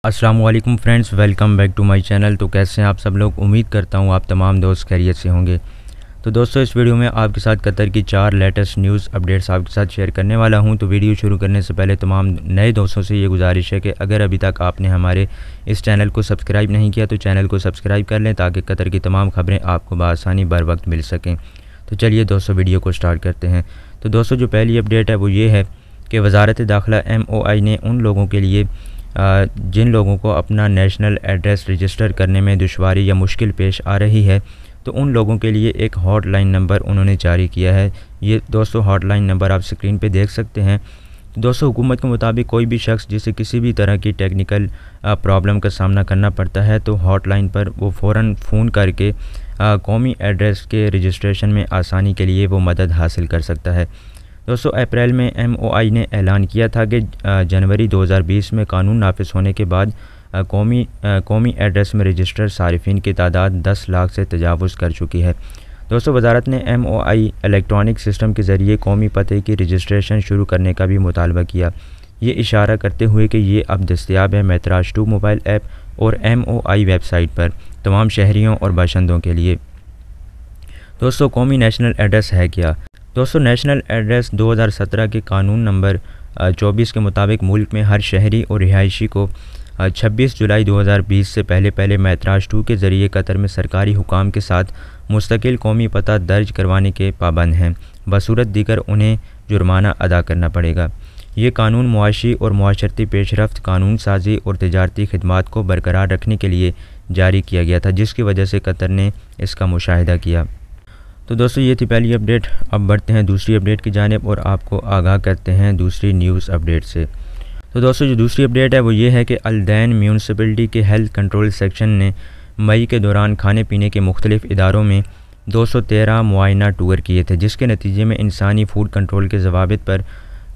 अस्सलाम वालेकुम friends, welcome back to my channel. तो कैसे हैं आप सब लोग? उम्मीद करता हूं आप तमाम दोस्त खैरियत से होंगे। तो दोस्तों, इस वीडियो में आपके साथ कतर की 4 लेटेस्ट न्यूज़ अपडेट्स आपके साथ शेयर करने वाला हूं। तो वीडियो शुरू करने से पहले तमाम नए दोस्तों से ये गुजारिश है कि अगर अभी तक आपने हमारे इस चैनल को सब्सक्राइब नहीं किया तो चैनल को सब्सक्राइब कर लें ताकि कतर की तमाम खबरें आपको बआसानी बर वक्त मिल सकें। तो चलिए दोस्तों, वीडियो को स्टार्ट करते हैं। तो दोस्तों, जो पहली अपडेट है वो ये है कि वजारत दाखिला MOI ने उन लोगों के लिए जिन लोगों को अपना नेशनल एड्रेस रजिस्टर करने में दुश्वारी या मुश्किल पेश आ रही है, तो उन लोगों के लिए एक हॉटलाइन नंबर उन्होंने जारी किया है। ये दोस्तों हॉटलाइन नंबर आप स्क्रीन पे देख सकते हैं। तो दोस्तों, हुकूमत के मुताबिक कोई भी शख्स जिसे किसी भी तरह की टेक्निकल प्रॉब्लम का सामना करना पड़ता है तो हॉटलाइन पर वो फ़ौरन फ़ोन करके कौमी एड्रेस के रजिस्ट्रेशन में आसानी के लिए वो मदद हासिल कर सकता है। दोस्तों, अप्रैल में MOI ने ऐलान किया था कि जनवरी 2020 में कानून नाफिज होने के बाद कौमी एड्रेस में रजिस्टर्ड सारिफिन की तादाद 10 लाख से तजावुज़ कर चुकी है। दोस्तों, वजारत ने MOI इलेक्ट्रॉनिक सिस्टम के ज़रिए कौमी पते की रजिस्ट्रेशन शुरू करने का भी मुतालबा किया। ये इशारा करते हुए कि ये अब दस्तयाब है मैतराज 2 मोबाइल ऐप और MOI वेबसाइट पर तमाम शहरियों और बाशिंदों के लिए। दोस्तों, कौमी नेशनल एड्रेस है क्या? दोस्तों, नेशनल एड्रेस 2017 के कानून नंबर 24 के मुताबिक मुल्क में हर शहरी और रिहायशी को 26 जुलाई 2020 से पहले मैतराज 2 के ज़रिए कतर में सरकारी हुकाम के साथ मुस्तकिल कौमी पता दर्ज करवाने के पाबंद हैं। बसूरत दीगर उन्हें जुर्माना अदा करना पड़ेगा। ये कानून मुआशी और मुआशरती पेशरफ्त, कानून साजी और तजारती खिदमात को बरकरार रखने के लिए जारी किया गया था, जिसकी वजह से कतर ने इसका मुशाहिदा किया। तो दोस्तों, ये थी पहली अपडेट। अब बढ़ते हैं दूसरी अपडेट की जानिब और आपको आगाह करते हैं दूसरी न्यूज़ अपडेट से। तो दोस्तों, जो दूसरी अपडेट है वो ये है कि अलदैन म्यूनसिपलिटी के हेल्थ कंट्रोल सेक्शन ने मई के दौरान खाने पीने के मुख्तलिफ इदारों में 213 मुआयना टूर किए थे, जिसके नतीजे में इंसानी फूड कंट्रोल के ज़वाबित पर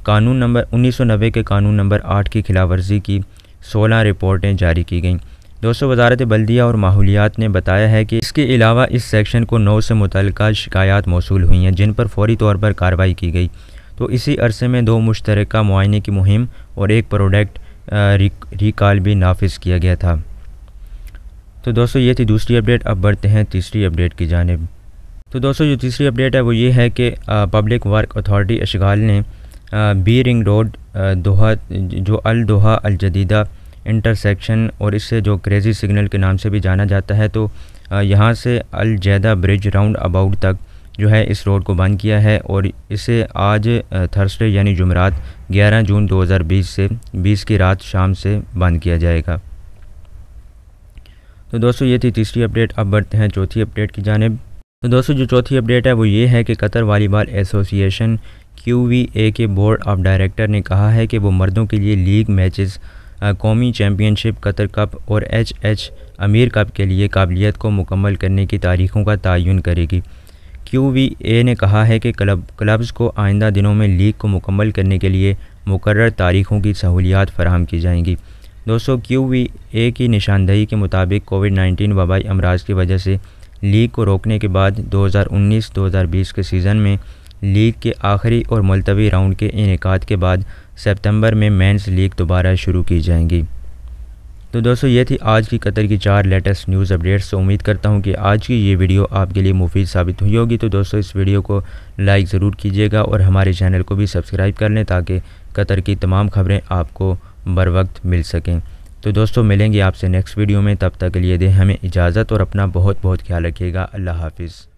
कानून नंबर 1990 के कानून नंबर 8 की खिलाफवर्जी की 16 रिपोर्टें जारी की गईं। दोस्तों, वजारत बल्दिया और माहौलियात ने बताया है कि इसके अलावा इस सेक्शन को 9 से मुतल्लिका शिकायत मौसूल हुई हैं, जिन पर फौरी तौर पर कार्रवाई की गई। तो इसी अरसे में 2 मुश्तरका मुआयने की मुहिम और एक प्रोडक्ट रिकॉल भी नाफिज किया गया था। तो दोस्तों, ये थी दूसरी अपडेट। अब बढ़ते हैं तीसरी अपडेट की जानिब। तो दोस्तों, जो तीसरी अपडेट है वो ये है कि पब्लिक वर्क अथॉरिटी अशगाल ने बी रिंग रोड दोहा, जो अल दोहा अल जदीदा इंटरसेक्शन और इससे जो क्रेज़ी सिग्नल के नाम से भी जाना जाता है, तो यहाँ से अल जैदा ब्रिज राउंड अबाउट तक जो है इस रोड को बंद किया है और इसे आज थर्सडे यानी जुमरात 11 जून 2020 से 20 की रात शाम से बंद किया जाएगा। तो दोस्तों, ये थी तीसरी अपडेट। अब बढ़ते हैं चौथी अपडेट की जानिब। तो दोस्तों, जो चौथी अपडेट है वो ये है कि कतर वॉलीबॉल एसोसिएशन QVA के बोर्ड ऑफ डायरेक्टर ने कहा है कि वो मर्दों के लिए लीग मैचेस, कौमी चैम्पियनशिप, कतर कप और HH अमीर कप के लिए काबिलियत को मुकम्मल करने की तारीख़ों का तयन करेगी। QVA ने कहा है कि क्लब्स को आइंदा दिनों में लीग को मुकम्मल करने के लिए मुकर्रर तारीख़ों की सहूलियात फराहम की जाएंगी। दोस्तों, QVA की निशानदही के मुताबिक कोविड-19 वबाई अमराज की वजह से लीग को रोकने के बाद 2019-2020 के सीज़न में लीग के आखिरी और मुलतवी राउंड के इनेकाद के बाद सितंबर में मेंस लीग दोबारा शुरू की जाएंगी। तो दोस्तों, ये थी आज की कतर की 4 लेटेस्ट न्यूज़ अपडेट्स। तो उम्मीद करता हूँ कि आज की ये वीडियो आपके लिए मुफीद साबित हुई होगी। तो दोस्तों, इस वीडियो को लाइक ज़रूर कीजिएगा और हमारे चैनल को भी सब्सक्राइब कर लें ताकि कतर की तमाम खबरें आपको बर वक्त मिल सकें। तो दोस्तों, मिलेंगे आपसे नेक्स्ट वीडियो में। तब तक के लिए दें हमें इजाज़त और अपना बहुत बहुत ख्याल रखिएगा। अल्लाह हाफिज़।